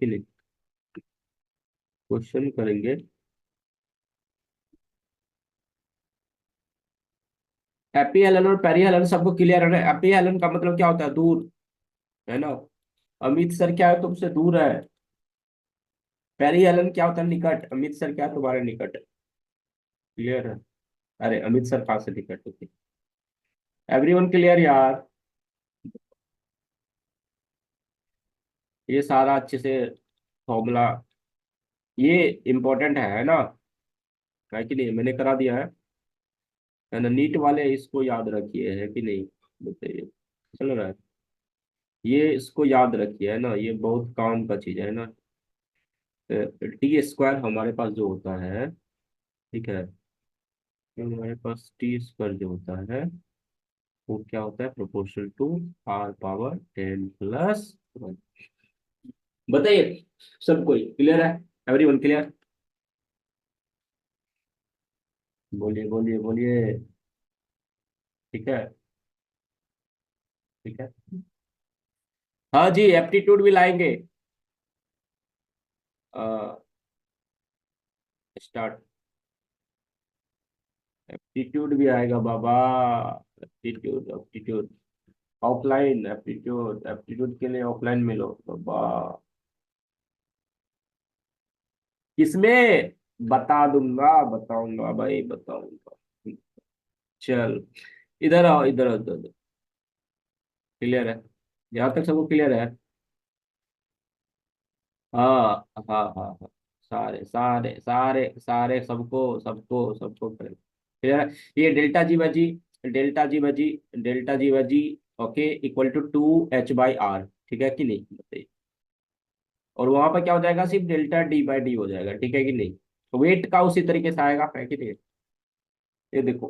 कि नहीं? क्वेश्चन करेंगे। एपी हेलन और पेरी हेलन सबको क्लियर है ना? एपी हेलन का मतलब क्या होता है? दूर, है ना? अमित सर क्या है? तुमसे दूर है। पेरी हेलन क्या होता है? निकट। अमित सर क्या है? तुम्हारे निकट। क्लियर है? अरे अमित सर कहाँ से निकट होते? एवरीवन क्लियर यार? ये सारा अच्छे से फॉर्मूला, ये इम्पोर्टेंट है ना? है कि नहीं? मैंने करा दिया है ना? नीट वाले इसको याद रखिए, है कि नहीं? बताइए, चल रहा है? ये इसको याद रखिए, है ना? ये बहुत काम का चीज है ना? टी स्क्वायर हमारे पास जो होता है, ठीक है, तो हमारे पास टी स्क्वायर जो होता है वो क्या होता है? Proportional to R power 10+1। बताइए, सब कोई क्लियर है? Everyone clear? बोलिए बोलिए बोलिए। ठीक है, ठीक है। हाँ जी, एप्टीट्यूड भी लाएंगे। स्टार्ट। एप्टीट्यूड भी आएगा बाबा। Aptitude, aptitude. Offline aptitude, aptitude के लिए ऑफलाइन मिलो बाबा। किसमें? बता दूंगा, बताऊंगा भाई, बताऊंगा। चल, इधर आओ, इधर आओ, इधर। क्लियर है? यहाँ तक सबको क्लियर है? हाँ हाँ हाँ हाँ। सारे सारे सारे सारे सबको सबको सबको क्लियर है? ये डेल्टा जी बाजी, डेल्टा जी बाजी, डेल्टा जी बाजी, ओके, इक्वल टू 2h/r, ठीक है कि नहीं? बताइए। और वहां पर क्या हो जाएगा? सिर्फ डेल्टा d/d हो जाएगा, ठीक है कि नहीं? वेट का उसी तरीके से आएगा, है कि नहीं? ये देखो,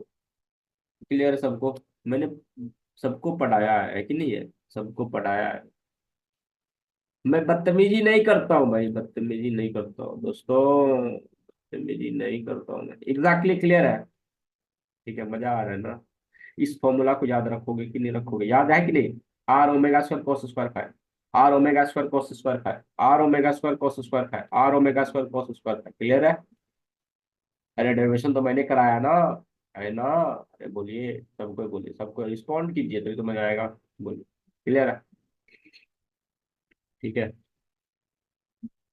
क्लियर है सबको? मैंने सबको पढ़ाया है कि नहीं है? सबको पढ़ाया है। मैं बदतमीजी नहीं करता हूँ भाई, बदतमीजी नहीं करता हूँ दोस्तों, बदतमीजी नहीं करता हूँ मैं। एग्जैक्टली क्लियर है? ठीक है, मजा आ रहा है ना? इस फॉर्मूला को याद रखोगे कि नहीं रखोगे? याद है कि नहीं? R omega square cos square phi, R omega square cos square phi, R omega square cos square phi, R omega square cos square phi. Clear है? अरे डेरिवेशन तो मैंने कराया ना, है ना? अरे बोलिए, सबको बोलिए, सबको रिस्पॉन्ड कीजिए तो मजा आएगा। बोलिए। क्लियर है? ठीक है।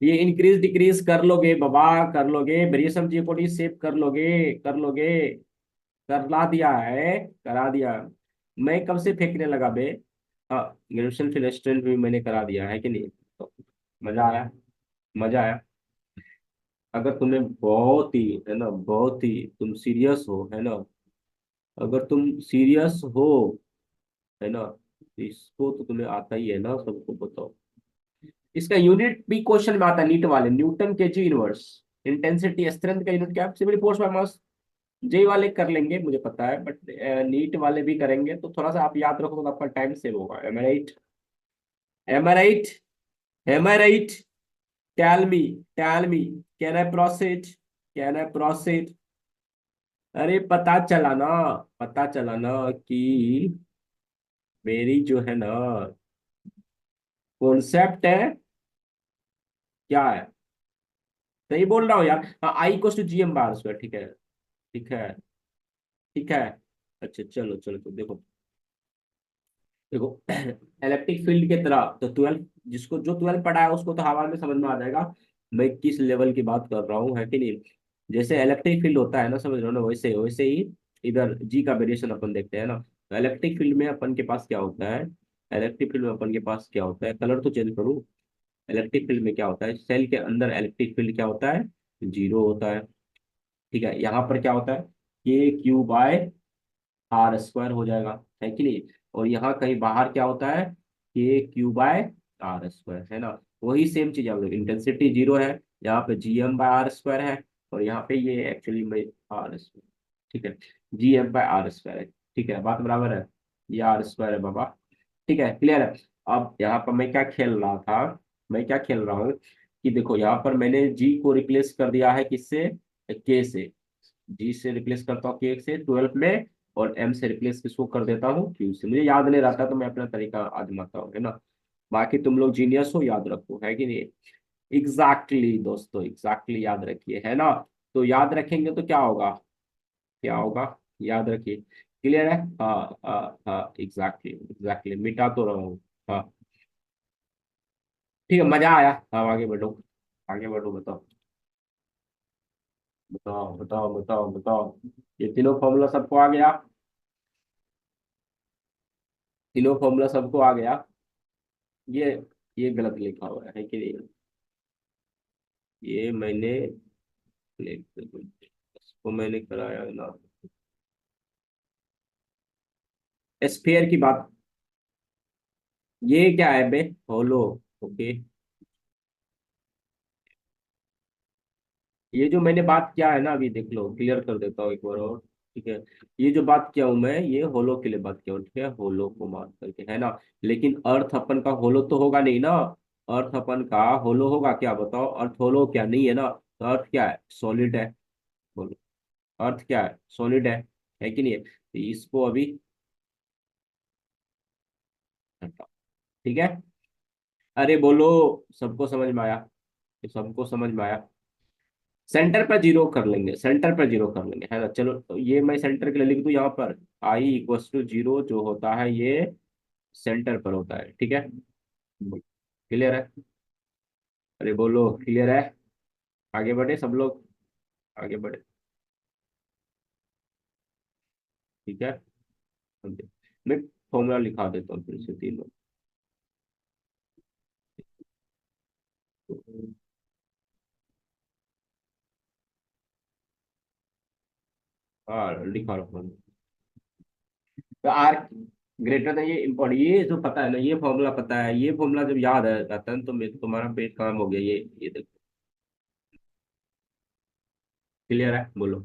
ये इंक्रीज डिक्रीज कर लोगे बाबा, कर लोगे। वेरिएशन जीओपॉडी सेव कर लोगे, कर लोगे। करला दिया है, करा दिया। मैं कब से फेंकने लगा बे? हाँ, ग्रेजुएशन फिर रेस्टोरेंट भी मैंने करा दिया, है कि नहीं? तो मजा आया, मजा आया। अगर तुम्हें बहुत ही, है ना, बहुत ही तुम सीरियस हो, है ना, अगर तुम सीरियस हो, है ना, तो इसको तो तुम्हें आता ही है ना, सबको बताओ। इसका यूनिट भी क्वेश्चन में आता है, नीट वाले, न्यूटन के जी इनवर्स। इंटेंसिटी स्ट्रेंथ का यूनिट क्या है? Civil force by mass. JEE वाले कर लेंगे मुझे पता है, बट नीट वाले भी करेंगे, तो थोड़ा सा आप याद रखो तो आपका टाइम सेव होगा। Am I right? Am I right? Am I right? Tell me, tell me, can I proceed? Can I proceed? अरे पता चला ना, पता चला ना कि मेरी जो है ना कॉन्सेप्ट है, क्या है? सही बोल रहा हूँ यार? हाँ, I equal to G M bar square, ठीक है, ठीक है, ठीक है। अच्छा चलो चलो, तो देखो, देखो इलेक्ट्रिक फील्ड के तरह तो 12, जिसको जो 12 पढ़ा है उसको तो हवा में समझ में आ जाएगा मैं किस लेवल की बात कर रहा हूँ, है कि नहीं? जैसे इलेक्ट्रिक फील्ड होता है ना, समझ रहे हो ना? वैसे वैसे ही इधर जी का वेरिएशन अपन देखते हैं ना। तो इलेक्ट्रिक फील्ड में अपन के पास क्या होता है? इलेक्ट्रिक फील्ड में अपन के पास क्या होता है? कलर तो चेंज करूँ। इलेक्ट्रिक फील्ड में क्या होता है? सेल के अंदर इलेक्ट्रिक फील्ड क्या होता है? जीरो होता है। ठीक है, यहाँ पर क्या होता है? k/r² हो जाएगा, है कि नहीं? और यहाँ कहीं बाहर क्या होता है? k/r², है ना? वही सेम चीज है, इंटेंसिटी जीरो है, यहाँ पे gm/r² है, और यहाँ पे ये एक्चुअली में r²। ठीक है, gm/r² है। ठीक है, बात बराबर है? ये r² है बाबा। ठीक है, क्लियर है? अब यहाँ पर मैं क्या खेल रहा था? मैं क्या खेल रहा हूँ कि देखो, यहाँ पर मैंने g को रिप्लेस कर दिया है किससे? k से। जी से रिप्लेस करता हूँ के से 12 में, और एम से रिप्लेस किसको कर देता हूँ? क्यू से। मुझे याद नहीं रहता तो मैं अपना तरीका आजमाता हूँ, है ना? बाकी तुम लोग जीनियस हो, याद रखो, है कि नहीं? एग्जैक्टली दोस्तों, एग्जैक्टली याद रखिए, है ना। तो याद रखेंगे तो क्या होगा, क्या होगा, याद रखिए। क्लियर है। हाँ हाँ हाँ, एग्जैक्टली एग्जैक्टली, मिटा तो रहा हूँ। हाँ ठीक है, मजा आया। हाँ आगे बढ़ो, आगे बढ़ो, बताओ बताओ बताओ बताओ बताओ। ये तीनों फॉर्मूला सबको आ गया, तीनों फॉर्मूला सबको आ गया। ये ये गलत लिखा हुआ है कि नहीं, ये मैंने, इसको मैंने कराया है ना, स्फीयर की बात। ये क्या है बे, होलो। ओके, ये जो मैंने बात किया है ना, अभी देख लो, क्लियर कर देता हूँ एक बार और। ठीक है, ये जो बात किया हूँ मैं, ये होलो के लिए बात किया हूँ, ठीक है, होलो को मान करके, है ना। लेकिन अर्थ अपन का होलो तो होगा नहीं ना। अर्थ अपन का होलो होगा क्या, बताओ, अर्थ होलो क्या नहीं है ना, तो अर्थ क्या है, सॉलिड है। बोलो, अर्थ क्या है, सॉलिड है कि नहीं है, तो इसको अभी हटाओ। ठीक है, अरे बोलो, सबको समझ में आया, ये सबको समझ में आया। सेंटर पर जीरो कर लेंगे, सेंटर पर जीरो कर लेंगे, है ना। चलो तो ये मैं सेंटर के लिए लिख दूं यहाँ पर, आई इक्वल्स टू जीरो जो होता है ये सेंटर पर होता है, ठीक है। क्लियर है, अरे बोलो क्लियर है। आगे बढ़े सब लोग, आगे बढ़े। ठीक है, मैं फॉर्मूला लिखा देता हूँ फिर से तीनों। हाँ लिखा रखा, तो आर ग्रेटर देन, ये इम्पोर्टेंट, ये जो पता है ना, ये फॉर्मूला पता है, ये फॉर्मूला जब याद आ जाता है ना, तो तुम्हारा पेट काम हो गया, ये देखो। क्लियर है, बोलो,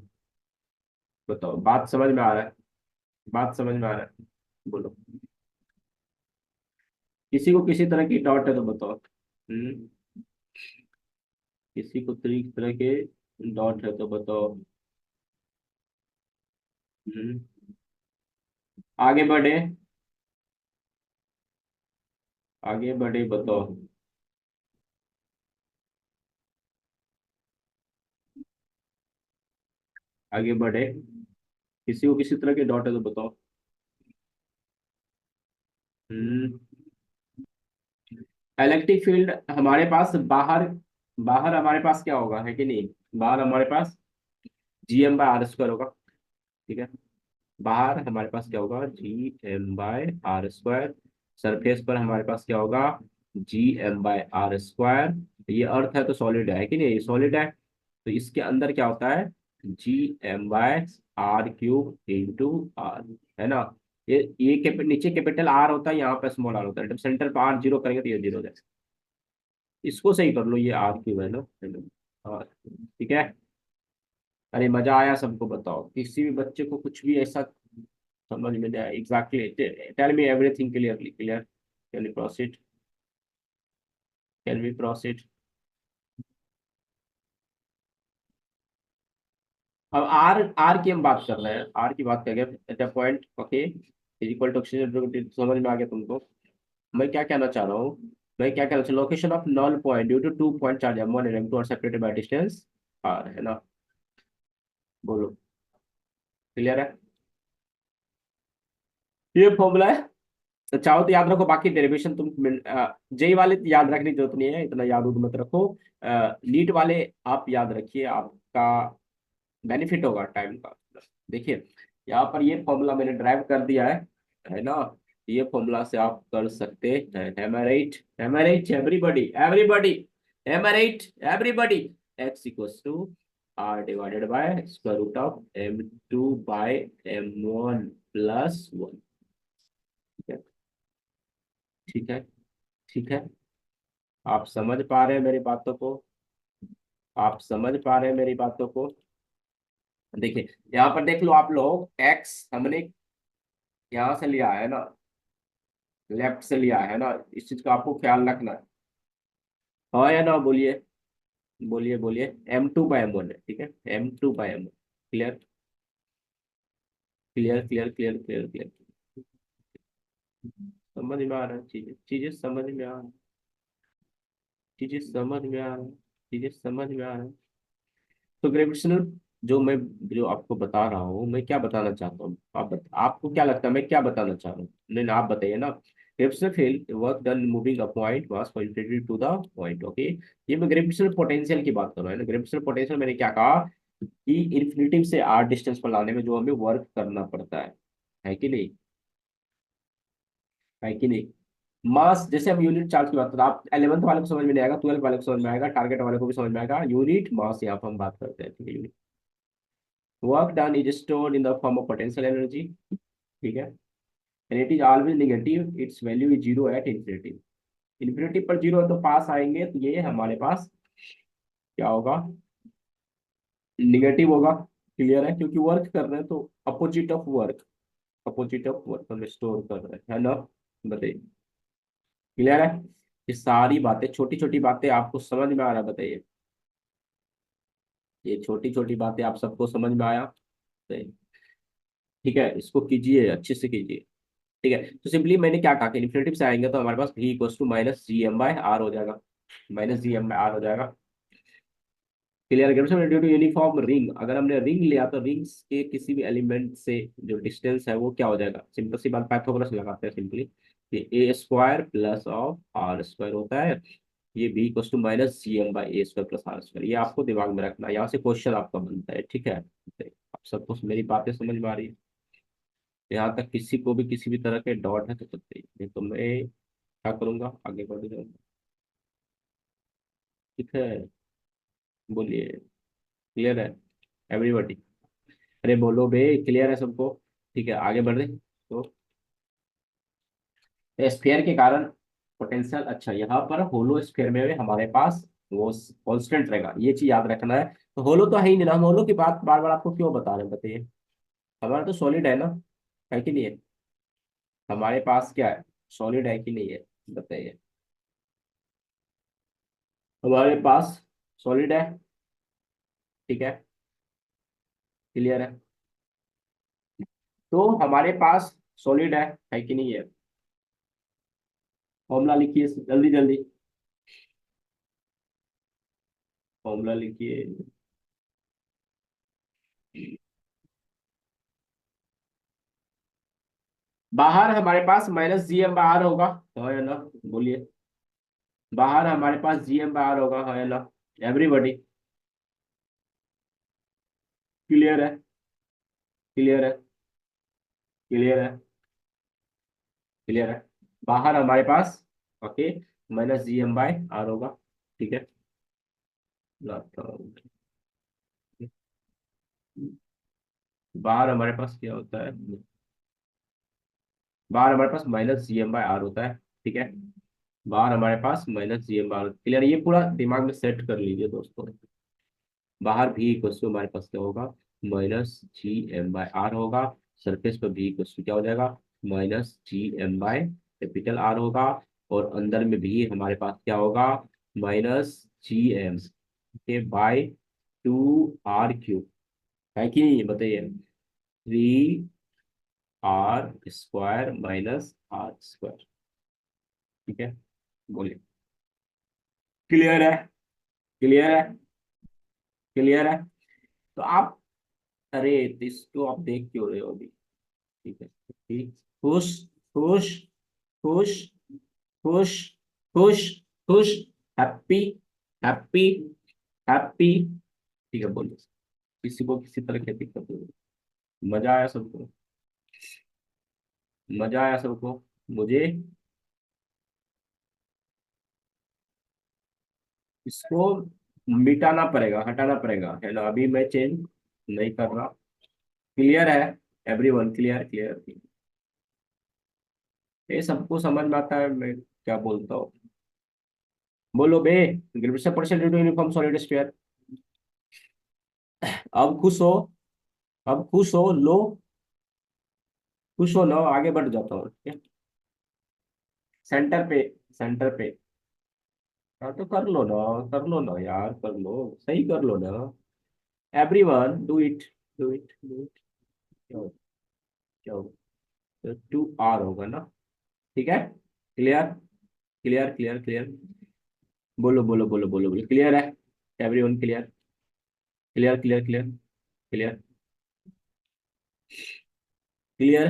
बताओ, बात समझ में आ रहा है, बात समझ में आ रहा है, बोलो। किसी को किसी तरह की डाउट है तो बताओ। हम्म, किसी को तरह के डाउट है तो बताओ। हम्म, आगे बढ़े, आगे बढ़े, बताओ। आगे बढ़े, किसी को किसी तरह के डाउट है तो बताओ। हम्म, इलेक्ट्रिक फील्ड हमारे पास बाहर, बाहर हमारे पास क्या होगा, है कि नहीं, बाहर हमारे पास GM/r² होगा, ठीक है। बाहर हमारे पास क्या होगा, GM/r²। सरफेस पर हमारे पास क्या होगा, GM/r²। ये अर्थ है तो सॉलिड है कि नहीं, ये सॉलिड है, तो इसके अंदर क्या होता है, GM/r³ × r, है ना। ये नीचे कैपिटल आर होता है, यहाँ पे स्मॉल आर होता है, जब सेंटर पर आर जीरो करेंगे तो ये जीरो हो जाएगा। इसको सही कर लो, ये R³ है ना, हाँ, ठीक है। अरे मजा आया सबको, बताओ, किसी भी बच्चे को कुछ भी ऐसा समझ में नहीं आया, exactly, tell me everything clearly, clear, can we proceed, can we proceed. अब आर, आर की हम बात कर रहे हैं, आर की बात करेंगे at a point, okay, equal to oxygen, समझ में आ गया तुमको। मैं क्या कहना चाह रहा हूँ, मैं क्या कहना चाह रहा हूँ, location of non point due to 2 point charge M1 and M2 are separated by distance R, है ना। बोलो, क्लियर है, ये फॉर्मूला है। तो चाहो तो याद रखो, बाकी डेरिवेशन तुम जेई वाले तो याद रखने की जरूरत नहीं है, इतना याद उद मत रखो। नीट वाले आप याद रखिए, आपका बेनिफिट होगा टाइम का। देखिए, यहाँ पर ये फॉर्मूला मैंने ड्राइव कर दिया है ना, ये फॉर्मूला से आप कर सकते हैं, am I right, am I right everybody, everybody, am I right everybody, x equals to r divided by square root of M2 by M1 plus 1, ठीक है, ठीक है, ठीक है। आप समझ पा रहे हैं मेरी बातों को, आप समझ पा रहे हैं मेरी बातों को। देखिए, यहाँ पर देख लो आप लोग, एक्स हमने यहाँ से लिया है ना, लेफ्ट से लिया है ना, इस चीज का आपको ख्याल रखना है। हाँ या ना, बोलिए, बोलिए बोलिए, M2/M1 है, ठीक है, M2/M1, clear, clear clear clear clear clear, समझ में आ रहा है, चीजें चीजें समझ में आ रहा है। चीजें समझ में आ रहा है, चीजें समझ में आ रहा है। तो ग्रेविटेशनल, जो मैं, जो आपको बता रहा हूँ, मैं क्या बताना चाहता हूँ, आपको क्या लगता है मैं क्या बताना चाह रहा हूँ? नहीं नहीं, आप बताइए ना। Gravitational field work done moving a point mass pointed to the point, okay. ये मैं ग्रेविटेशनल पोटेंशियल की बात कर रहा हूँ ना। ग्रेविटेशनल पोटेंशियल मैंने क्या कहा कि इन्फिनिटी से आर डिस्टेंस पर लाने में जो हमें वर्क करना पड़ता है कि नहीं? है कि नहीं? मास, जैसे हम यूनिट चार्ज की बात करते हैं, आप 11th वाले को समझ में नहीं आएगा, 12th वाले को समझ में आएगा, टारगेट वाले को भी समझ में आएगा। यूनिट मास यहाँ पर हम बात करते हैं, ठीक है? Unit work done is stored in the form of potential energy, ठीक है? And it is always negative, it's value is zero at infinity. Infinity पर जीरो है तो पास आएंगे, तो ये हमारे पास क्या होगा? निगेटिव होगा। क्लियर है? क्योंकि वर्क कर रहे हैं तो opposite of work, opposite of work हम स्टोर कर रहे हैं, है ना? बताइए। क्लियर है? ये सारी बातें, छोटी छोटी बातें आपको समझ में आ रहा है? बताइए। ये छोटी छोटी बातें आप सबको समझ में आया? बताइए। ठीक है, इसको कीजिए, अच्छे से कीजिए। ठीक है, तो सिंपली मैंने क्या कहा कि इन्फिनिटी से आएंगे तो हमारे पास v equals to minus G M by R हो जाएगा, minus G M by R हो जाएगा। Clear? Due to uniform ring, अगर हमने रिंग लिया तो रिंग्स के किसी भी एलिमेंट से जो डिस्टेंस है वो क्या हो जाएगा? सिंपल सी बात, पाइथागोरस लगाते हैं सिंपली, कि A square plus of R square होता है, ये B equals to minus G M by A square plus R square. ये आपको दिमाग में रखना है, यहाँ से क्वेश्चन आपका बनता है, ठीक है? आप सबको मेरी बातें समझ में आ रही है? यहाँ तक किसी को भी किसी भी तरह के डॉट है तो बताइए, नहीं तो मैं क्या करूंगा, आगे बढ़ जाऊंगा। ठीक है, बोलिए। क्लियर है एवरीबॉडी? अरे बोलो बे, क्लियर है सबको? ठीक है, आगे बढ़ रहे तो स्फीयर के कारण पोटेंशियल, अच्छा यहाँ पर होलो स्फीयर में भी हमारे पास वो कांस्टेंट रहेगा, ये चीज याद रखना है। तो होलो तो है ही नहीं ना, हम होलो की बात बार बार आपको क्यों बता रहे हैं? बताइए। हमारा तो सॉलिड है ना, है कि नहीं है? हमारे पास क्या है? सॉलिड है कि नहीं है? बताइए। हमारे पास सॉलिड है, ठीक है? क्लियर है? तो हमारे पास सॉलिड है कि नहीं है? फॉर्मूला लिखिए जल्दी जल्दी, फॉर्मूला लिखिए। बाहर हमारे पास minus G M by R होगा, हाँ या ना? बोलिए। बाहर हमारे पास जी एम बाय आर होगा, हाँ या ना? एवरीबॉडी? क्लियर है? क्लियर है? क्लियर है? क्लियर है? बाहर हमारे पास, okay, minus G M by R होगा, ठीक है? लाता हूँ। बाहर हमारे पास क्या होता है? बाहर हमारे पास minus G M by R होता है, ठीक है? बाहर हमारे पास minus G M by, clear? ये पूरा दिमाग में सेट कर लीजिए दोस्तों। बाहर भी इक्वल टू हमारे पास क्या होगा? Minus G M by R होगा। सरफेस पर भी इक्वल टू क्या हो जाएगा? Minus G M by capital R होगा। और अंदर में भी हमारे पास क्या होगा? माइनस जी एम के बाय टू आर क्यूब, है कि नहीं? बताइए। 3 R square minus R square, ठीक है? बोलिए। क्लियर है? क्लियर है? क्लियर है? तो आप, अरे तो इसको आप देख क्यों रहे हो अभी? ठीक है, ठीक। खुश, खुश, खुश, खुश, खुश, खुश, हैप्पी, हैप्पी, हैप्पी, ठीक है? बोलो। किसी को किसी तरह की दिक्कत नहीं? मजा आया सबको? मजा आया सबको? मुझे इसको मिटाना पड़ेगा, हटाना पड़ेगा, है ना? अभी मैं चेंज नहीं कर रहा। क्लियर है? Everyone clear? क्लियर? ये सबको समझ में आता है मैं क्या बोलता हूँ? बोलो बे। Gravitation potential due to uniform solid sphere. अब खुश हो, अब खुश हो लो, खुश हो ना, आगे बढ़ जाता हूँ, ठीक है? सेंटर पे, सेंटर पे। हाँ तो कर लो ना, कर लो ना यार, कर लो, सही कर लो ना। Everyone do it, do it, do it. क्या होगा? क्या होगा? तो 2 आर होगा ना, ठीक है? क्लियर? क्लियर? क्लियर? क्लियर? बोलो बोलो बोलो बोलो बोलो, क्लियर है? Everyone clear? Clear clear clear clear clear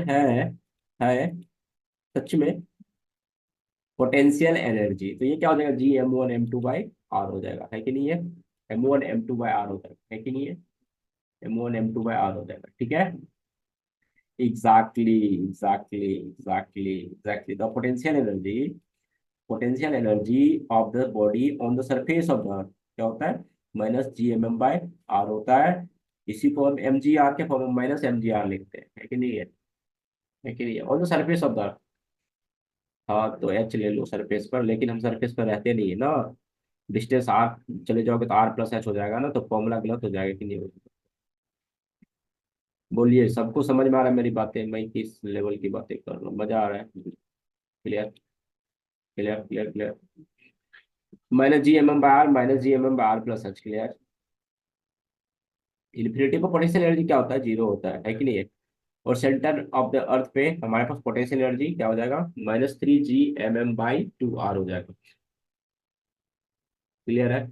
है सच में। पोटेंशियल एनर्जी तो ये क्या हो जाएगा, G m1 m2 by r हो जाएगा, है कि नहीं है? m1 m2 by r हो जाएगा, है कि नहीं है? m1 m2 by r हो जाएगा, ठीक है। Exactly the potential energy of the body on the surface of the earth क्या होता है, -Gmm by r होता है। इसी को हम mgr के फॉर्म में -mgr लिखते हैं, है कि नहीं है कि नहीं है, on the surface of the earth. हाँ तो एच ले लो सरफेस पर, लेकिन हम सरफेस पर रहते नहीं है ना। डिस्टेंस आर चले जाओगे तो r+h हो जाएगा ना, तो फॉर्मूला गलत हो जाएगा कि नहीं होगा? बोलिए, सबको समझ में आ रहा है मेरी बातें? मैं किस लेवल की बातें कर रहा हूँ, मजा आ रहा है? Clear clear clear clear. -Gmm by r, -Gmm by r+h, clear. Infinity पर पोटेंशियल एनर्जी क्या होता है, जीरो होता है कि नहीं है? और सेंटर ऑफ द अर्थ पे हमारे पास पोटेंशियल एनर्जी क्या हो जाएगा, -3 Gmm by 2r हो जाएगा। क्लियर है?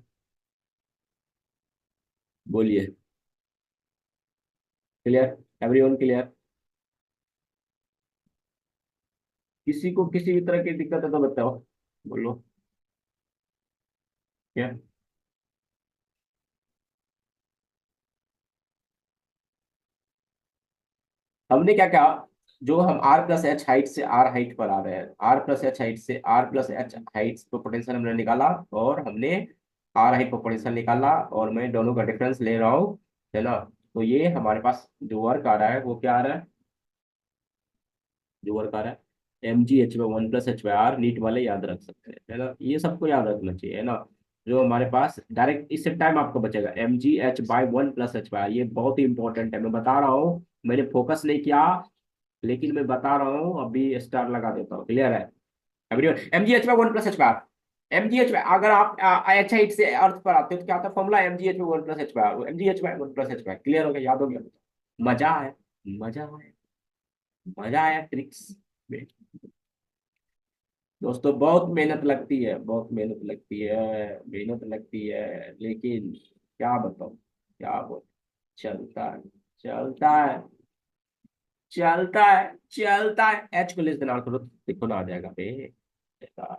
बोलिए, क्लियर? Everyone clear? किसी को किसी भी तरह की दिक्कत है तो बताओ, बोलो क्या। हमने क्या कहा, जो हम r+h हाइट से r हाइट पर आ रहे हैं, r+h हाइट से r+h हाइट पर पोटेंशियल हमने निकाला, और हमने r हाइट पर पोटेंशियल निकाला, और मैं दोनों का डिफरेंस ले रहा हूँ, है ना। तो ये हमारे पास जो वर्क आ रहा है वो क्या आ रहा है, जो वर्क आ रहा है mgh/1+h/r, नीट वाले याद रख सकते हैं, है ना, ये सबको याद रखना चाहिए, है ना। जो हमारे पास डायरेक्ट इससे टाइम आपको बचेगा, mgh/1+h/r, ये बहुत ही इंपॉर्टेंट है, मैं बता रहा हूँ, मैंने फोकस नहीं किया, लेकिन मैं बता रहा हूँ, अभी स्टार लगा देता हूँ, क्लियर है? एवरीवन, mgh/1+h/r, mgh, अगर आप एच हाइट से अर्थ पर आते हो तो क्या आता है फॉर्मूला, mgh/1+h/r, mgh/1+h/r, क्लियर हो गया, याद हो गया? मजा है, मजा है, मजा आया ट्रिक्स में। दोस्तों बहुत मेहनत लगती है, बहुत मेहनत लगती है, मेहनत लगती है, लेकिन क्या बताऊं, क्या बोल, चलता है, चलता है, चलता है, चलता है। एच को लेस देना करो, देखो ना आ जाएगा पे, देखा,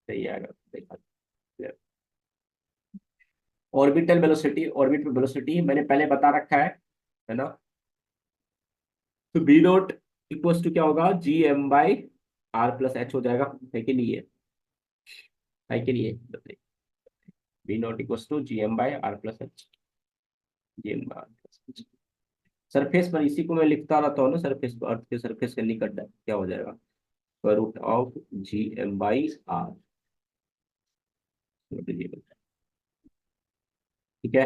सही आएगा, देखा। ऑर्बिटल वेलोसिटी, ऑर्बिटल वेलोसिटी मैंने पहले बता रखा है ना। तो बी नोट इक्वल्स टू क्या होगा, Gm/r+h हो जाएगा, है कि नहीं है कि नहीं है, बताइए। B naught equals to Gm/r+h, Gm/r+h। Surface पर इसी को मैं लिखता रहता हूँ ना, सरफेस पर, अर्थ के सरफेस के निकट क्या हो जाएगा, √Gm/r। ठीक है,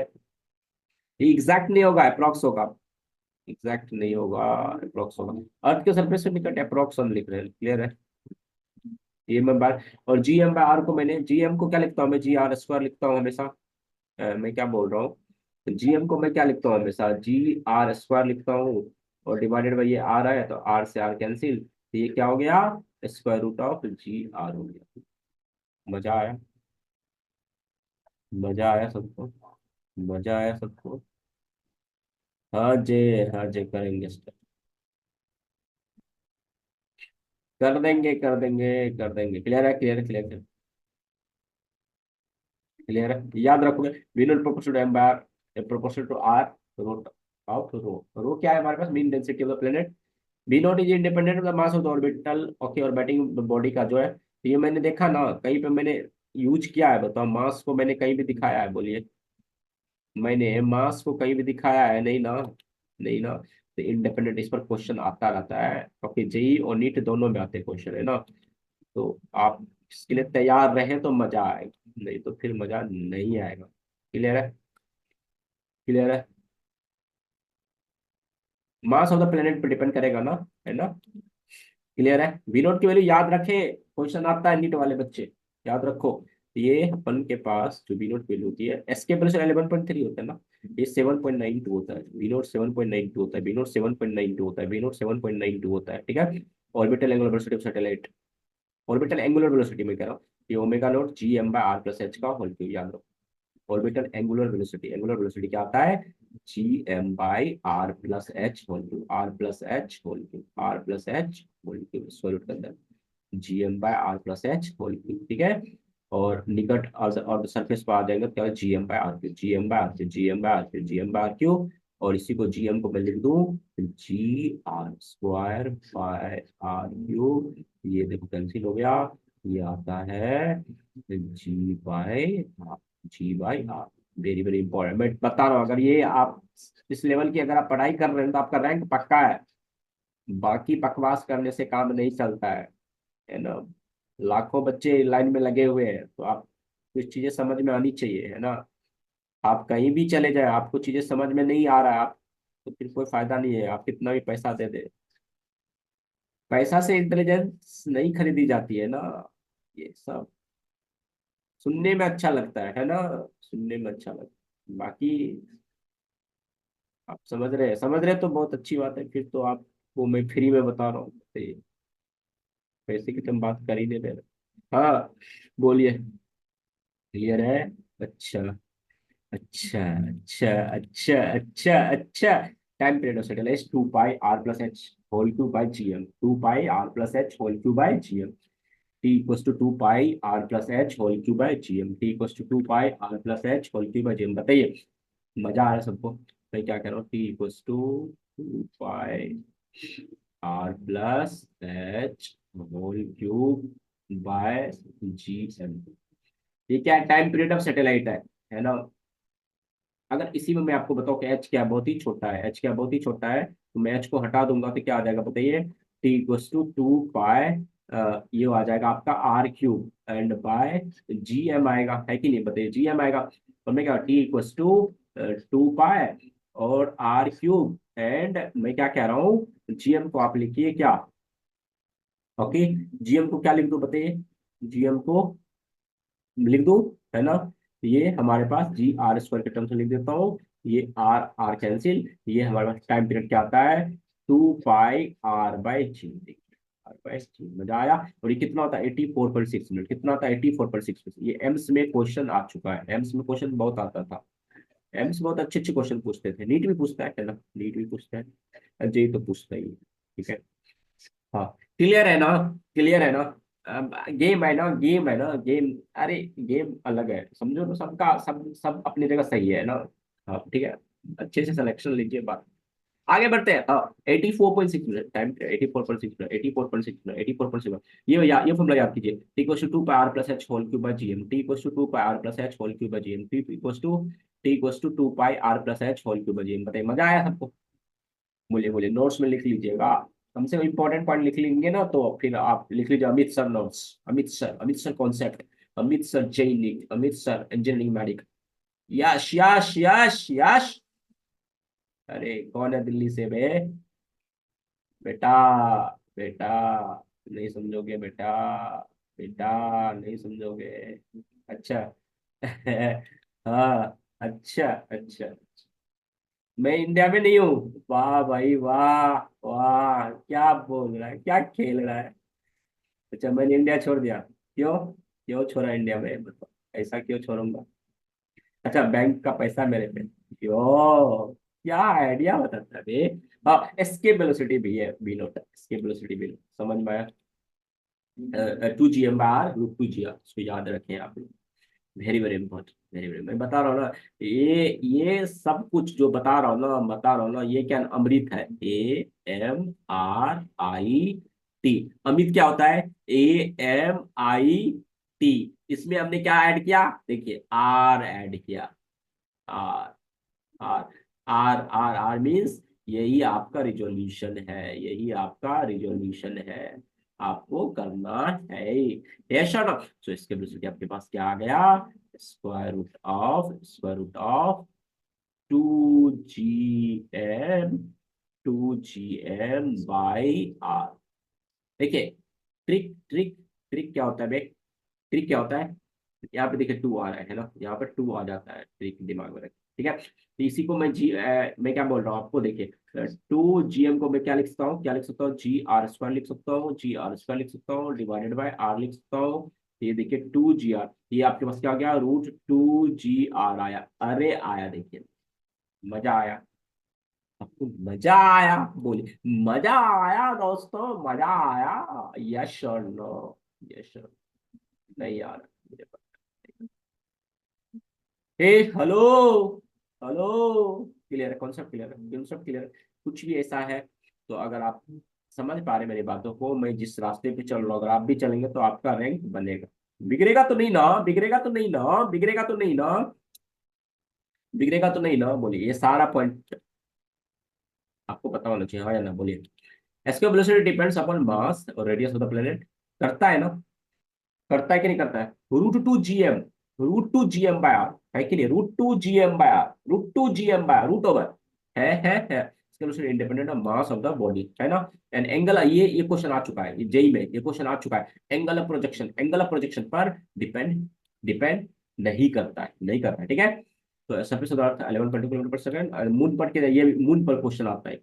ये एग्जैक्ट नहीं होगा, अप्रोक्स होगा, एग्जैक्ट नहीं होगा, अप्रोक्स होगा। अर्थ के सरफेस से निकट अप्रोक्स हम लिख रहे हैं, क्लियर है? Gm/r, और Gm/r को मैंने, Gm को क्या लिखता हूँ मैं, Gr² लिखता हूँ हमेशा। मैं क्या बोल रहा हूँ, Gm को मैं क्या लिखता हूँ हमेशा, Gr² लिखता हूँ, और डिवाइडेड बाई ये आर है, तो आर से आर कैंसिल, तो ये क्या हो गया, √Gr हो गया। मजा आया, मजा आया सबको, मजा आया सबको। हाँ जे, हाँ जे करेंगे start। कर देंगे कर देंगे कर देंगे, क्लियर है, क्लियर है, क्लियर है, क्लियर है, याद रखोगे। V naught proportional to M by R, proportional to R, root of rho, rho क्या है हमारे पास, mean density of the planet. V naught is independent of the mass of the orbital, okay, orbiting body का जो है, तो ये मैंने देखा ना कहीं पे मैंने यूज किया है, बताओ, मास को मैंने कहीं भी दिखाया है, बोलिए, मैंने मास को कहीं भी दिखाया है, नहीं ना, नहीं ना। तो इंडिपेंडेंट इस पर क्वेश्चन आता रहता है, ओके, जेई और नीट दोनों में आते क्वेश्चन, है ना। तो आप इसके लिए तैयार रहें तो मजा आएगा, नहीं तो फिर मजा नहीं आएगा। क्लियर है? क्लियर है? मास ऑफ द प्लेनेट पे डिपेंड करेगा ना, है ना। क्लियर है? वी नोट की वैल्यू याद रखे, क्वेश्चन आता है नीट वाले बच्चे, याद रखो। ये अपन के पास जो वी नोट वैल्यू होती है, एस के प्लस 11.3 होता है ना, ये 7.92 होता है, वी नोट 7.92 होता है, वी नोट 7.92 होता है, वी नोट 7.92 होता है, ठीक है। Orbital angular velocity of satellite, orbital angular velocity में कह रहा हूँ, ये omega naught G M by R plus H का होल क्यूब, याद रखो। Orbital angular velocity, angular velocity क्या आता है, G M by R plus H whole cube, R plus H whole cube, R plus H whole cube square root के अंदर G M by R plus H whole cube, ठीक है। और निकट और सरफेस पर आ जाएगा क्या, G M by R cube, G M by R cube, G M by R cube, G M by R cube. और इसी को जी एम को मैं लिख दूं G R square by R cube, ये देखो कैंसिल हो गया, ये आता है G by R, G by R. Very very important, मैं बता रहा हूँ, अगर ये आप इस लेवल की अगर आप पढ़ाई कर रहे हैं तो आपका रैंक पक्का है। बाकी बकवास करने से काम नहीं चलता है ना। लाखों बच्चे लाइन में लगे हुए हैं, तो आप कुछ चीजें समझ में आनी चाहिए, है ना। आप कहीं भी चले जाए, आपको चीजें समझ में नहीं आ रहा है, आप तो फिर कोई फायदा नहीं है, आप कितना भी पैसा दे दे। पैसा से इंटेलिजेंस नहीं खरीदी जाती है ना। ये सब सुनने में अच्छा लगता है ना, सुनने में अच्छा लगता है, बाकी आप समझ रहे तो बहुत अच्छी बात है, फिर तो आपको मैं फ्री में बता रहा हूँ, तो पैसे की तो हम बात कर ही नहीं रहे। हाँ, बोलिए। क्लियर है। अच्छा अच्छा अच्छा अच्छा अच्छा अच्छा। Time period of satellite is two pi R plus H whole cube by G M, two pi R plus H whole cube by G M, T equals to two pi R plus H whole cube by G M, T equals to two pi R plus H whole cube by G M. बताइए, मजा आ रहा है सबको, मैं क्या कह रहा हूँ, T equals to two pi R plus H whole cube by G M. ये क्या है, टाइम पीरियड ऑफ सैटेलाइट है ना। अगर इसी में मैं आपको बताऊं कि एच क्या बहुत ही छोटा है, एच क्या बहुत ही छोटा है, तो मैं एच को हटा दूंगा तो क्या आ जाएगा बताइए, T equals to two pi, ये आ जाएगा आपका R cube and by G M आएगा, है कि नहीं, बताइए जी एम आएगा। और मैं क्या, टी इक्वस टू टू पाई और आर क्यूब एंड मैं क्या कह रहा हूँ, जीएम को आप लिखिए क्या, ओके। जीएम को क्या लिख दो बताइए, जीएम को लिख दो, है ना। ये हमारे पास जी आर स्क्वायर के टर्म्स में लिख देता हूँ, ये आर आर कैंसिल, ये हमारे पास टाइम पीरियड क्या आता है, two pi R by G, R by G, मजा आया। और ये कितना होता है, 84.6 मिनट, कितना होता है 84.6 मिनट। ये एम्स में क्वेश्चन आ चुका है, एम्स में क्वेश्चन बहुत आता था, एम्स बहुत अच्छे अच्छे क्वेश्चन पूछते थे, नीट भी पूछता है ना, नीट भी पूछता है, जेई तो पूछता ही है, ठीक है। हाँ, क्लियर है ना, क्लियर है ना। गेम है ना, गेम है ना, गेम। अरे गेम अलग है, समझो तो, सबका सब सब अपनी जगह सही है ना। हाँ ठीक है, अच्छे से सिलेक्शन लीजिए, बात आगे बढ़ते हैं। हाँ, 84.6 मिनट टाइम, 84.6 मिनट, 84.6 मिनट, 84.6। ये फॉर्मूला याद कीजिए, T equal two pi R plus H whole cube by G M, T equal two pi R plus H whole cube by G M, T equal to two pi R plus H whole cube by G M. बताइए, मजा आया सबको। बोलिए बोलिए, notes में लिख लीजिएगा, कम से कम इंपॉर्टेंट पॉइंट लिख लेंगे ना, तो फिर आप लिख लीजिए Amit sir notes, Amit sir concept, Amit sir JEE NEET, Amit sir engineering medical. Yes yes yes yes. अरे कौन है दिल्ली से बे, बेटा, बेटा नहीं समझोगे बेटा, बेटा नहीं समझोगे। अच्छा हाँ, अच्छा अच्छा। मैं इंडिया में नहीं हूँ, वाह भाई वाह, वाह क्या बोल रहा है, क्या खेल रहा है। अच्छा, मैंने इंडिया छोड़ दिया, क्यों, क्यों छोड़ा इंडिया में, बताओ ऐसा क्यों छोड़ूंगा। अच्छा, बैंक का पैसा मेरे पे, क्यों, क्या आइडिया बताता है बे। हाँ, एस्केप वेलोसिटी भी है, बी नोट, एस्केप वेलोसिटी भी समझ में आया, two G M bar root two G R, इसको याद रखें आप लोग। Very very important, very very, मैं बता रहा हूँ ना, ये सब कुछ जो बता रहा हूँ ना, ये क्या अमृत है, AMRIT। अमित क्या होता है, AMIT। इसमें हमने क्या ऐड किया, देखिए आर ऐड किया, आर, आर, आर मीन्स यही आपका रिजोल्यूशन है, यही आपका रिजोल्यूशन है, आपको करना है, यस और नो। सो इसके बेसिस आपके पास क्या आ गया, square root of 2GM, 2GM/R। देखिए, ट्रिक ट्रिक ट्रिक क्या होता है बे, ट्रिक क्या होता है, यहाँ पे देखिए टू आ रहा है ना, यहाँ पे टू आ जाता है, ट्रिक दिमाग में रखें, ठीक है। तो इसी को मैं क्या बोल रहा हूँ आपको, देखिए 2GM को मैं क्या लिख सकता हूँ, क्या लिख सकता हूँ, जी आर स्क्वायर लिख सकता हूँ, जी आर स्क्वायर लिख सकता हूँ, डिवाइडेड बाय आर लिख सकता हूँ, ये देखिए 2 GR, ये आपके पास क्या हो गया, √2 GR आया। अरे आया, देखिए मजा आया आपको, मजा आया, बोलिए मजा आया दोस्तों, मजा आया। यस और नो, यस और नहीं यार, मुझे पता। हे हेलो, हेलो, क्लियर है कॉन्सेप्ट, क्लियर है कॉन्सेप्ट, क्लियर है। कुछ भी ऐसा है तो अगर आप समझ पा रहे मेरी बातों को, मैं जिस रास्ते पे चल रहा हूँ अगर आप भी चलेंगे तो आपका रैंक बनेगा। बिगड़ेगा तो नहीं ना, बिगड़ेगा तो नहीं ना, बिगड़ेगा तो नहीं ना, बिगड़ेगा तो नहीं ना, बोलिए, ये सारा पॉइंट आपको पता होना चाहिए, हाँ या ना, बोलिए। Escape velocity depends upon mass और रेडियस ऑफ द प्लेनेट, करता है ना, करता है कि नहीं करता है, √2 GM, √2 GM/r है कि नहीं, √2 GM/r, √2 GM/r, रूट ओवर है, इसका velocity independent of mass of the body, है ना। एंड एंगल, ये क्वेश्चन आ चुका है, ये जेई में ये क्वेश्चन आ चुका है, एंगल ऑफ प्रोजेक्शन पर डिपेंड डिपेंड नहीं करता है, नहीं करता है, ठीक है। तो surface of the earth 11.2 kilometre पर सेकंड, मून पर के ये मून पर क्वेश्चन आता है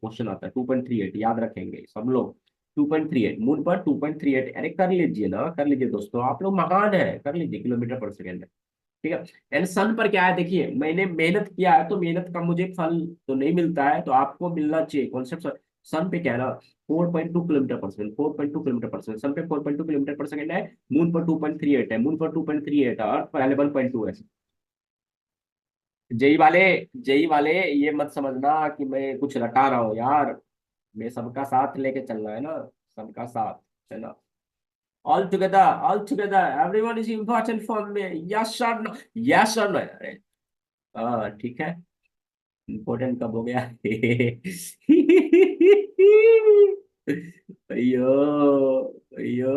2.38, याद रखेंगे सब लोग। 2.38 मून पर 2.38, अरे कर लीजिए ना, कर लीजिए दोस्तों, आप लोग महान है, कर लीजिए, किलोमीटर पर सेकंड है, ठीक है। एंड सन पर क्या है, देखिए मैंने मेहनत किया है तो मेहनत का मुझे फल तो नहीं मिलता है, तो आपको मिलना चाहिए कॉन्सेप्ट। सन पे क्या है ना, 4.2 किलोमीटर पर सेकंड, 4.2 किलोमीटर पर सेकंड, सन पे 4.2 किलोमीटर पर सेकंड है, मून पर 2.38 है, मून पर 2.38 है, अर्थ पर 11.2 है। जेई वाले, जेई वाले, ये मत समझना कि मैं कुछ रटा रहा हूँ यार, मैं सबका साथ लेके चल रहा है ना, सबका साथ, है ना। All together everyone is important for me, yes और नो, यस और नो, अरे हाँ ठीक है, इम्पोर्टेंट कब हो गया अयो, अयो,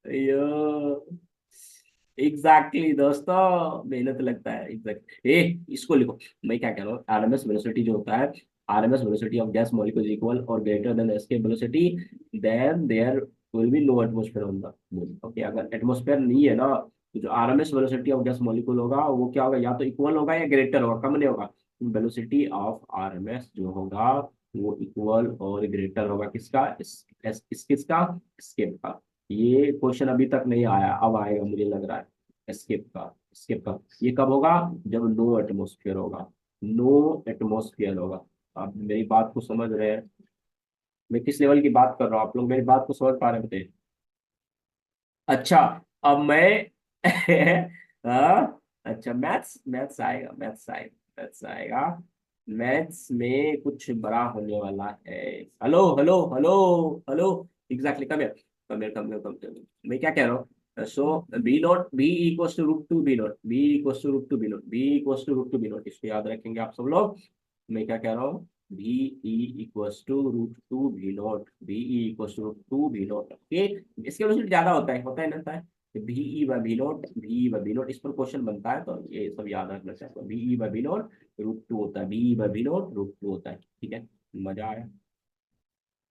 अयो, दोस्तों मेहनत लगता है, ए इसको लिखो, मैं क्या कह रहा हूँ, आरएमएस वेलोसिटी जो होता है, RMS velocity of gas molecule equal or greater than escape velocity, then there will be no atmosphere on the moon. Okay, अगर एटमॉस्फेयर नहीं है ना, तो जो RMS velocity of gas molecule होगा वो क्या होगा, या तो इक्वल होगा या ग्रेटर होगा, कम नहीं होगा। वेलोसिटी ऑफ आरएमएस जो होगा वो इक्वल और ग्रेटर होगा किसका, किसका, एस्केप का। ये क्वेश्चन अभी तक नहीं आया, अब आएगा मुझे लग रहा है, एस्केप का, एस्केप का। ये कब होगा, जब नो एटमोस्फियर होगा, नो एटमोस्फियर होगा। आप मेरी बात को समझ रहे हैं, मैं किस लेवल की बात कर रहा हूँ, आप लोग मेरी बात को समझ पा रहे हैं, बताइए। अच्छा, अब मैं हाँ, अच्छा मैथ्स, मैथ्स आएगा, मैथ्स आएगा, मैथ्स आएगा, मैथ्स में कुछ बड़ा होने वाला है। Hello hello hello, hello, exactly, come here, come here, come here, come here. मैं क्या कह रहा हूँ, so b naught, b equals to √2 B naught, b equals to √2 B naught, b equals to √2 B naught, इसको याद रखेंगे आप सब लोग। मैं क्या कह रहा हूँ, B E equals to √2 B naught, B E equals to √2 B naught, okay. इसके वजह से ज्यादा होता है ना, होता है VE/V0, VE/V0, इस पर क्वेश्चन बनता है, तो ये सब याद रखना चाहिए, VE/V0 √2 होता है, VE/V0 √2 होता है, ठीक है। मजा आया,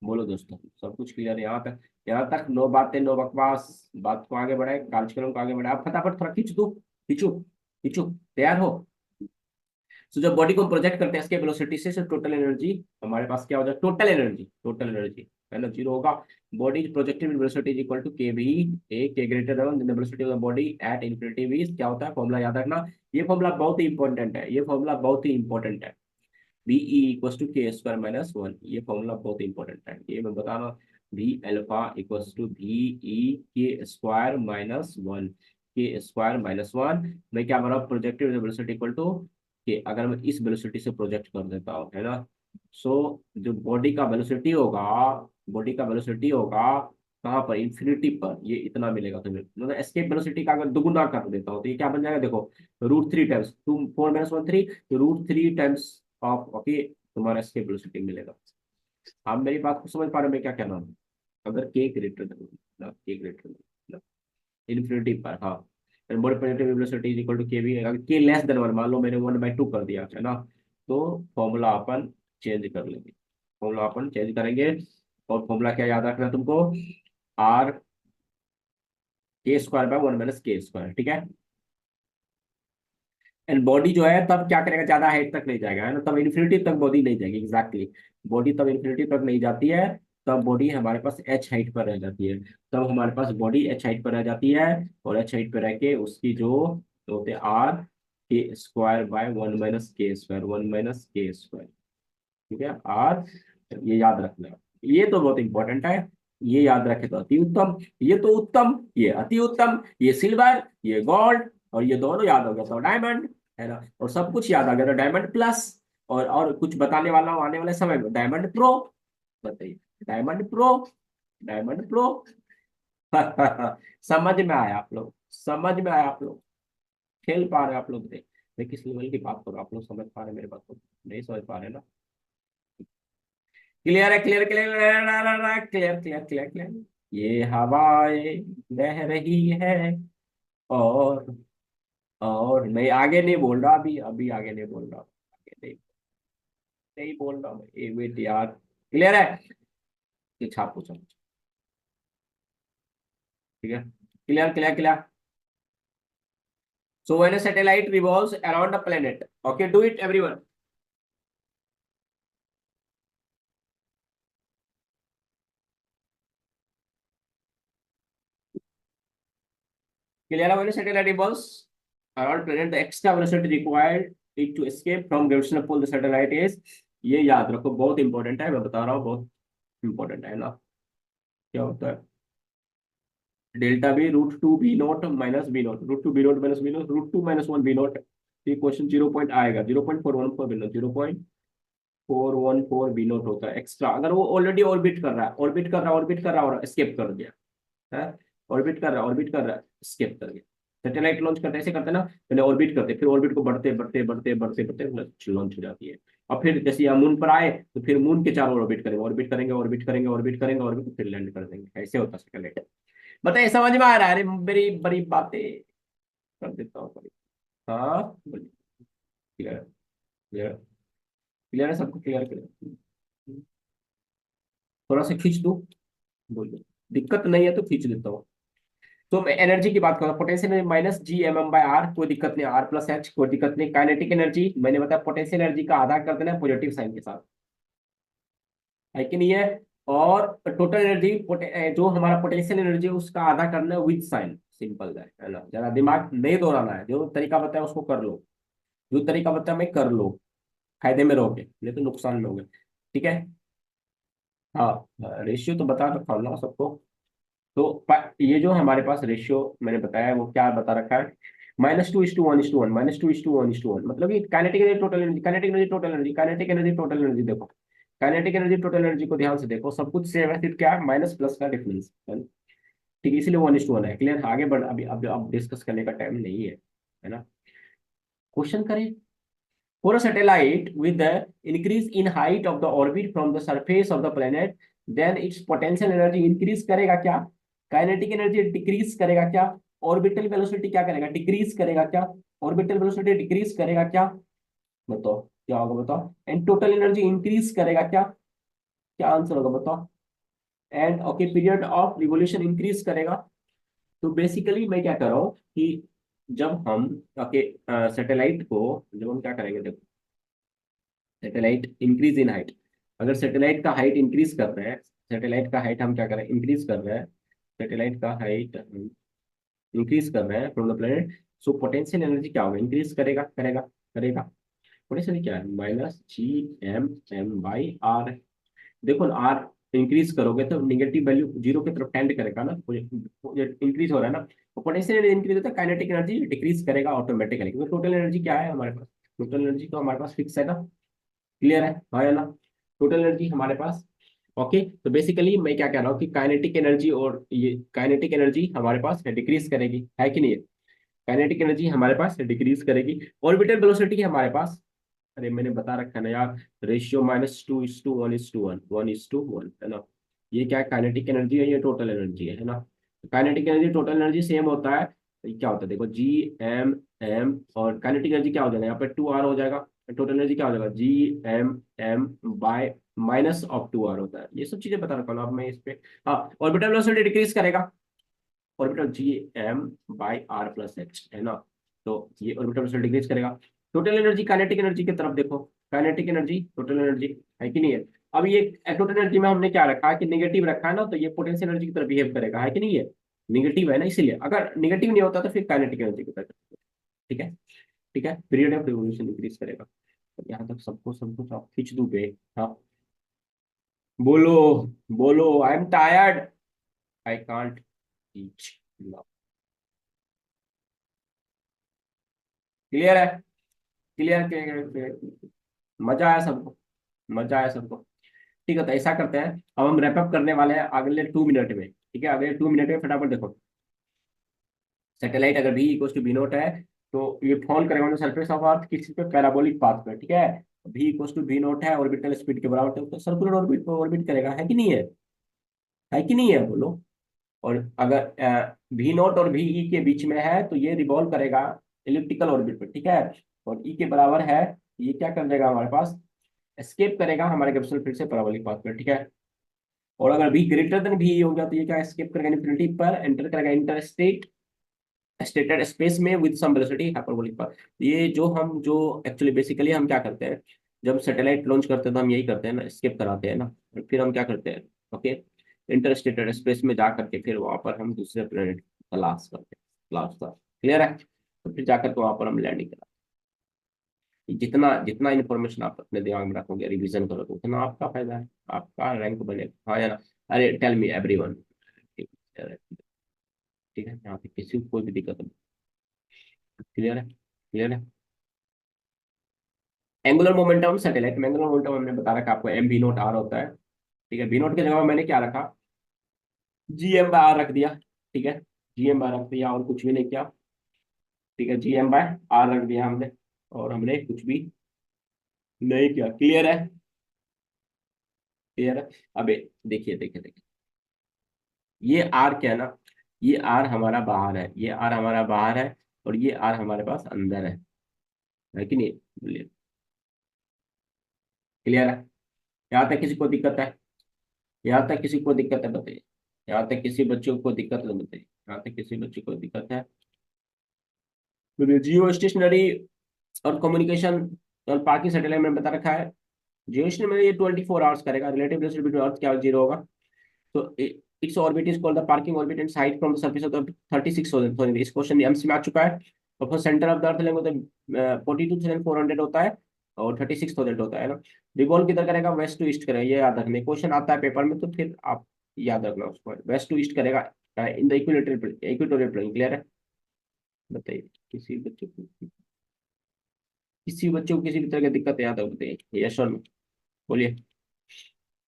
बोलो दोस्तों, सब कुछ क्लियर है यहाँ तक, यहाँ तक नो बातें नो बकवास, बात को आगे बढ़ाए, कार्यक्रम को आगे बढ़ाए, आप फटाफट थोड़ा खींच दो, खींचो, खींचो, तैयार हो। तो जब बॉडी को हम प्रोजेक्ट करते हैं इसके वेलोसिटी से टोटल एनर्जी, हमारे पास क्या हो जाए, टोटल एनर्जी, टोटल एनर्जी है ना, जीरो होगा। Body projected velocity is equal to K V, A K greater than the velocity of the body at infinity V, क्या होता है, फॉर्मूला याद रखना। ये फॉर्मूला बहुत ही इंपॉर्टेंट है, ये फॉर्मूला बहुत ही इंपॉर्टेंट है, बी ई इक्वल टू के² - 1, ये फॉर्मूला बहुत ही इंपॉर्टेंट है, ये मैं बता रहा हूँ। V alpha equal to v e के² - 1, के² - 1, मैं क्या बना, प्रोजेक्टेड वेलोसिटी इक्वल टू कि अगर मैं इस वेलोसिटी से प्रोजेक्ट कर देता हूँ, है ना, सो जो बॉडी का वेलोसिटी होगा, बॉडी का वेलोसिटी होगा कहाँ पर, इन्फिनिटी पर, ये इतना मिलेगा तुम्हें, मतलब एस्केप वेलोसिटी का अगर दुगुना कर देता हूँ तो ये क्या बन जाएगा, देखो √3 टाइम्स 2 4 - 1 3, √3 टाइम्स ऑफ, ओके, तुम्हारा एस्केप वेलोसिटी मिलेगा। आप मेरी बात को समझ पा रहे हो मैं क्या कहना हूँ, अगर K greater than, K greater infinity पर, हाँ, body positive velocity is equal to K V, अगर के लेस देन 1, मान लो मैंने 1/2 कर दिया, है ना, तो फॉर्मूला अपन चेंज कर लेंगे, फॉर्मूला अपन चेंज करेंगे। और फॉर्मूला क्या याद रखना है तुमको, आर के² - 1 - के², ठीक है। एंड बॉडी जो है तब क्या करेगा, ज्यादा हाइट तक नहीं जाएगा, है ना, तब इन्फिनिटी तक बॉडी नहीं जाएगी, एग्जैक्टली, बॉडी तब इन्फिनिटी तक नहीं जाती है, तब बॉडी हमारे पास एच हाइट पर रह जाती है। तब हमारे पास बॉडी एच हाइट पर रह जाती है, और एच हाइट पर रह के उसकी जो होते हैं आर के स्क्वायर बाय 1 - के स्क्वायर, 1 - के स्क्वायर। ठीक है, आर, ये याद रखना। ये तो बहुत इंपॉर्टेंट है, ये याद रखे तो अति उत्तम। ये तो उत्तम, ये अति उत्तम, ये सिल्वर, ये गोल्ड, और ये दोनों याद हो गया तो डायमंड, है ना। और सब कुछ याद आ गया तो डायमंड प्लस। और कुछ बताने वाला हूं आने वाले समय में, डायमंड प्रो। बताइए, डायमंड प्रो, डायमंड प्रो। समझ में आया आप लोग, समझ में आया आप लोग, खेल पा रहे हैं आप लोग देख। मैं किस लेवल की बात करूँ, आप लोग समझ पा रहे हैं मेरे बात को, नहीं समझ पा रहे ना। क्लियर है, clear clear clear clear clear clear. ये हवाएं बह रही है, और और मैं आगे नहीं बोल रहा, अभी अभी आगे नहीं बोल रहा, आगे नहीं, नहीं बोल रहा मैं, एक वेट यार। क्लियर है, ये छाप पूछो, ठीक है, clear clear clear. So when a satellite revolves around a planet, okay, do it everyone. Clear, when a satellite revolves around planet, the extra velocity required it to escape from gravitational pull the satellite is, ये याद रखो, बहुत important है, मैं बता रहा हूँ, बहुत इंपॉर्टेंट है ना। क्या होता है, delta B root two B naught minus B naught, root two B naught minus B naught, root two minus one B naught. ये क्वेश्चन 0 पॉइंट आएगा, 0.414 बी नोट, 0.414 बी नोट होता है एक्स्ट्रा, अगर वो ऑलरेडी ऑर्बिट कर रहा है, orbit कर रहा है, ऑर्बिट कर रहा है और एस्केप कर गया है। ऑर्बिट कर रहा है, ऑर्बिट कर रहा है, एस्केप कर गया। सैटेलाइट लॉन्च करते ऐसे करते हैं ना, पहले ऑर्बिट करते, फिर ऑर्बिट को बढ़ते बढ़ते बढ़ते बढ़ते बढ़ते लॉन्च हो जाती है। और फिर जैसे यहाँ मून पर आए तो फिर मून के चारों ऑर्बिट करेंगे, ऑर्बिट करेंगे, ऑर्बिट करेंगे, ऑर्बिट करेंगे, ऑर्बिट, फिर लैंड कर देंगे। ऐसे होता है सैटेलाइट। बताइए, समझ में आ रहा है? अरे बड़ी बड़ी बातें कर देता हूँ बड़ी। हाँ बोलिए। क्लियर, क्लियर, क्लियर है सबको, क्लियर क्लियर। थोड़ा सा खींच दूँ, बोलिए, दिक्कत नहीं है तो खींच देता हूँ। तो मैं एनर्जी की बात करूँ, potential energy minus G M M by R, कोई दिक्कत नहीं, आर प्लस एच, कोई दिक्कत नहीं। काइनेटिक एनर्जी मैंने बताया, पोटेंशियल एनर्जी का आधा कर देना पॉजिटिव साइन के साथ, है कि नहीं है। और टोटल एनर्जी, जो हमारा पोटेंशियल एनर्जी है उसका आधा करना है विद साइन, सिंपल है ना। ज्यादा दिमाग नहीं दौड़ाना है, जो तरीका बताया उसको कर लो, जो तरीका बताया मैं कर लो, फायदे में रहोगे, नहीं तो नुकसान में होगे। ठीक है, हाँ, रेशियो तो बता रखा हूँ ना सबको। तो ये जो हमारे पास रेशियो मैंने बताया है, वो क्या बता रखा है, -2:1:1, -2:1:1, मतलब कि kinetic energy total energy, kinetic energy total energy, kinetic energy total energy. देखो, काइनेटिक एनर्जी टोटल एनर्जी को ध्यान से देखो, सब कुछ सेम है, सिर्फ क्या है, माइनस प्लस का डिफरेंस है ना? ठीक है, इसलिए 1:1 है। क्लियर, आगे बढ़, अभी अब डिस्कस करने का टाइम नहीं है ना। क्वेश्चन करें। For a satellite with the increase in height of the orbit from the surface of the planet, then its potential energy increase करेगा क्या, काइनेटिक एनर्जी डिक्रीज करेगा क्या, ऑर्बिटल वेलोसिटी क्या करेगा, डिक्रीज करेगा क्या, ऑर्बिटल वेलोसिटी डिक्रीज करेगा क्या, बताओ क्या होगा, बताओ। एंड टोटल एनर्जी इंक्रीज करेगा क्या, क्या आंसर होगा बताओ। And okay, period of revolution increase करेगा। तो बेसिकली मैं क्या कर रहा हूँ कि जब हम ओके सैटेलाइट को, जब हम क्या करेंगे, देखो, सैटेलाइट इंक्रीज इन हाइट, अगर सैटेलाइट का हाइट इंक्रीज कर रहे हैं, सैटेलाइट का हाइट हम क्या कर रहे हैं, इंक्रीज कर रहे हैं, सैटेलाइट का हाइट इंक्रीज कर रहे हैं from the planet, so potential energy क्या होगा, इंक्रीज करेगा, करेगा, करेगा। पोटेंशियल क्या है, -G m m/r। देखो ना, आर इंक्रीज करोगे तो निगेटिव वैल्यू जीरो की तरफ टेंड करेगा ना, इंक्रीज हो रहा है ना। तो पोटेंशियल एनर्जी इंक्रीज होता है, काइनेटिक एनर्जी डिक्रीज करेगा ऑटोमेटिकली, क्योंकि टोटल एनर्जी क्या है हमारे पास, टोटल एनर्जी तो हमारे पास फिक्स है ना। क्लियर है ना। टोटल एनर्जी हमारे पास, ओके। तो बेसिकली मैं क्या कह रहा हूँ कि काइनेटिक एनर्जी, और ये काइनेटिक एनर्जी हमारे पास डिक्रीज करेगी, है कि नहीं है। काइनेटिक एनर्जी हमारे पास डिक्रीज करेगी। ऑर्बिटल वेलोसिटी हमारे पास, अरे मैंने बता रखा है ना यार, रेशियो -2:1:1, 1:1 है ना। ये क्या है, काइनेटिक एनर्जी है, ये टोटल एनर्जी है ना। Kinetic energy total energy same होता है, तो ये क्या होता है, देखो G m m, और काइनेटिक एनर्जी क्या हो जाएगा, यहाँ पे 2r हो जाएगा। टोटल एनर्जी क्या हो जाएगा, G m m/-2r होता है। ये सब चीजें बता रखा हूँ अब मैं इस पे। हाँ, ऑर्बिटल वेलोसिटी डिक्रीज करेगा, ऑर्बिटल G m/r+h है ना। तो ये ऑर्बिटल वेलोसिटी डिक्रीज करेगा। टोटल एनर्जी, काइनेटिक एनर्जी की तरफ देखो, काइनेटिक एनर्जी, टोटल एनर्जी, है कि नहीं है। अब ये टोटल एनर्जी में हमने क्या रखा है कि नेगेटिव रखा है ना, तो ये पोटेंशियल एनर्जी की तरह बिहेव करेगा, है कि नहीं है? नेगेटिव है ना, इसीलिए अगर नेगेटिव नहीं होता तो फिर काइनेटिक एनर्जी की तरह। ठीक है। ठीक है, पीरियड ऑफ रिवोल्यूशन इंक्रीज करेगा। तो यहाँ तक सबको सब कुछ आप खींच दू पे। हाँ, बोलो, बोलो, I am tired, I can't teach. Clear है? Clear, clear? मजा आया सबको? मजा आया सबको? ठीक है, तो ऐसा करते हैं, अब हम रैप अप करने वाले हैं अगले 2 मिनट में। ठीक है, अगले 2 मिनट में फटाफट देखो। सैटेलाइट अगर भी इक्वल टू बी नोट है, तो ये फॉल करेगा ऑन सरफेस ऑफ अर्थ किसी पे पैराबोलिक पाथ पे। ठीक है, भी इक्वल टू बी नोट है, ऑर्बिटल स्पीड के बराबर, तो सर्कुलर ऑर्बिट पे ऑर्बिट करेगा, है कि नहीं है? है कि नहीं है, बोलो। और अगर भी नोट और भी ई के बीच में है तो ये रिवॉल्व करेगा इलिप्टिकल ऑर्बिट पे। ठीक है, और ई के बराबर है, ये क्या कर देगा हमारे पास, एस्केप करेगा हमारे ग्रेविटेशनल फील्ड से पैराबोलिक पाथ पे। ठीक है, और अगर भी ग्रेटर देन भी हो गया तो ये क्या एस्केप करेगा इन्फिनिटी पर, एंटर करेगा इंटर स्टेट स्टेटेड स्पेस में विद सम वेलोसिटी हाइपरबोलिक पर। ये जो एक्चुअली बेसिकली हम क्या करते हैं, जब सैटेलाइट लॉन्च करते हैं तो हम यही करते हैं ना, एस्केप कराते हैं ना, और फिर हम क्या करते हैं, ओके, इंटर स्टेटेड स्पेस में जा करके फिर वहां पर हम दूसरे प्लेनेट तलाश करते हैं। तलाश का क्लियर है? तो फिर जाकर के वहां पर हम लैंडिंग कराते हैं। जितना जितना इन्फॉर्मेशन आप अपने दिमाग में रखोगे, रिवीजन करोगे, उतना आपका फायदा है, आपका रैंक बनेगा। हाँ या ना? अरे टेल मी एवरीवन। ठीक है, यहाँ पे किसी को कोई भी दिक्कत नहीं। क्लियर है? क्लियर है? एंगुलर मोमेंटम सैटेलाइट में, एंगुलर मोमेंटम हमने बता रखा आपको, एम बी नोट आर होता है। ठीक है, बी नोट की जगह पर मैंने क्या रखा, जी एम बाय आर रख दिया। ठीक है, जी एम बाय रख दिया और कुछ भी नहीं किया। ठीक है, जी एम बाय आर रख दिया हमने, और हमने कुछ भी नहीं किया। क्लियर है? क्लियर है? अबे देखिए, देखिए, देखिए, ये आर क्या है ना, ये आर हमारा बाहर है, ये आर हमारा बाहर है, और ये आर हमारे पास अंदर है कि नहीं? बोलिए। क्लियर है? यहाँ तक किसी को दिक्कत है? यहाँ तक किसी को दिक्कत है, बताइए। यहाँ तक किसी बच्चों को दिक्कत है, बताइए। यहाँ तक किसी बच्चे को दिक्कत है? तो जियो स्टेशनरी और कम्युनिकेशन और बाकी सैटेलाइट में बता रखा है। जियो स्टेशनरी में ये 24 आवर्स करेगा, रिलेटिव डिस्टेंस बिटवीन अर्थ क्या जीरो होगा। तो its orbit is called the parking orbit and side from the surface of the 36,000। Sorry, इस क्वेश्चन एमसी में आ चुका है। और for centre of the earth लेंगे तो 42,400 होता है, और 36,000 होता है ना। रिवॉल्व किधर करेगा, वेस्ट टू ईस्ट करेगा, ये याद रखने क्वेश्चन आता है पेपर में, तो फिर आप याद रखना उसको, वेस्ट टू ईस्ट करेगा in the equatorial plane. Clear है? बताइए, किसी बच्चे को किसी भी तरह की दिक्कत है यहाँ तक बताइए, यस और नो, बोलिए।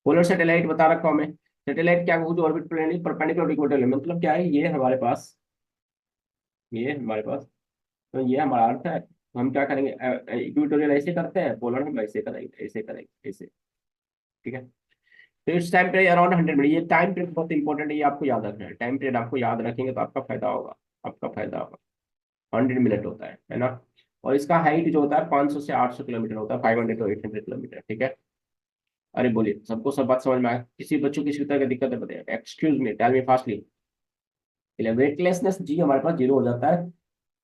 पोलर सैटेलाइट बता रखा हूं मैं। सैटेलाइट क्या, जो ऑर्बिट प्लेन परपेंडिकुलर इक्वेटर है, मतलब क्या है, ये हमारे पास, ये हमारे पास, तो ये हमारा अर्थ है, तो हम क्या करेंगे, इक्वेटोरियल ऐसे करते हैं, पोलर हम ऐसे करेंगे, ऐसे करेंगे, ऐसे। ठीक है, तो इस टाइम पीरियड अराउंड 100 मिनट, ये टाइम पीरियड बहुत इंपॉर्टेंट है, ये आपको याद रखना है। टाइम पीरियड आपको याद रखेंगे तो आपका फायदा होगा, आपका फायदा होगा। 100 मिनट होता है ना। और इसका हाइट जो होता है 500 से 800 किलोमीटर होता है, 500 to 800 किलोमीटर। ठीक है, अरे बोलिए, सबको सब बात समझ में आया? किसी बच्चों की किसी तरह की दिक्कत है, बताइए, excuse me, tell me fastly. Weightlessness g हमारे पास जीरो हो जाता है।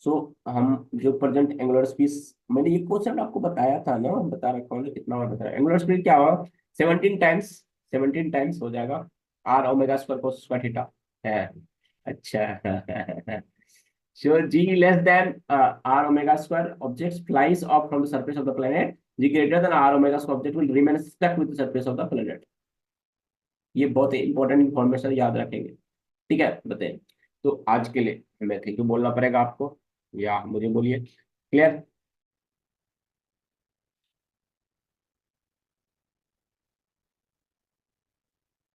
सो हम जो प्रेजेंट एंगुलर स्पीड, मैंने ये कॉन्सेप्ट आपको बताया था ना, बता रखा हूँ, कितना बार बताया, एंगुलर स्पीड क्या होगा, 17 टाइम्स, 17 टाइम्स हो जाएगा r omega square cos square theta है। अच्छा so g less than r omega square object flies off from the surface of the planet, g greater than r omega square object will remain stuck with the surface of the planet। ये बहुत important information, याद रखेंगे। ठीक है, बताइए। तो आज के लिए मैं थैंक यू बोलना पड़ेगा आपको, या मुझे बोलिए। क्लियर?